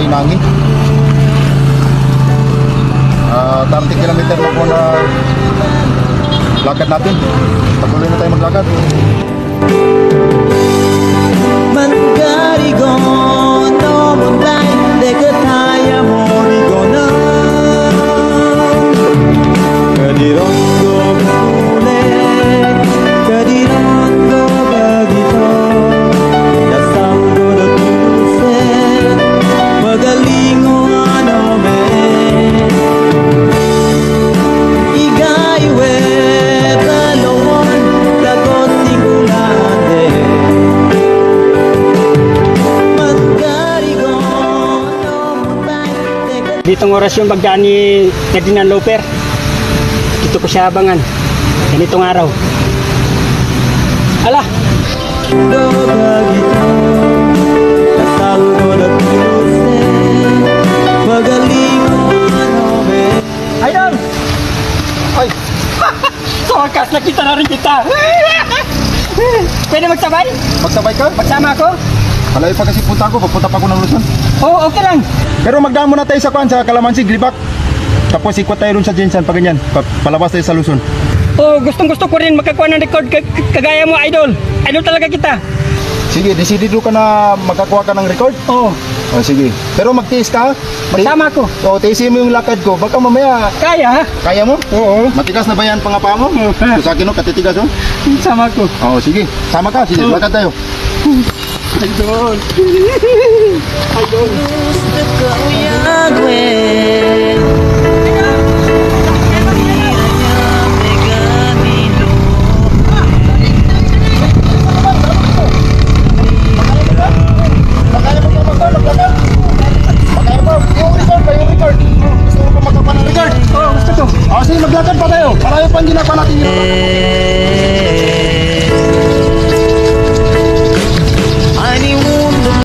Nangi. 30 kilometer na po na lakad natin. Patuloy na tayo maglakad. Ditong oras yung pagdaan ni Ferdinand Loper. Dito ko siya abangan. Ganitong araw. Ala! Idol! Ay! So, wakas nakita na rin kita. Pwede magsabay? Magsabay ka? Magsama ako? Malayo pa kasi punta ko. Papunta pa ako ng Luzon. Oo, okay lang. Pero magdaan muna tayo sa Kalamansi, Glibak. Tapos ikot tayo dun sa Jensen, pa ganyan. Palabas tayo sa Luzon. Oh, gustong-gusto ko rin makakuha ng record kagaya mo, Idol. Idol talaga kita. Sige, decidido ka na makakuha ka ng record? Oo. Oh, sige. Pero magtiis ka. Magsama ko. Oo, tiisin mo yung lakad ko. Baka mamaya... Kaya, ha? Kaya mo? Oo. Matigas na ba yan pangapa mo? Oo. Sa akin, no? Katitigas, oh. Sama ko. Oo, sige. Sama ka. Sige, lakad tayo. Idol. Idol. Gusto ko yung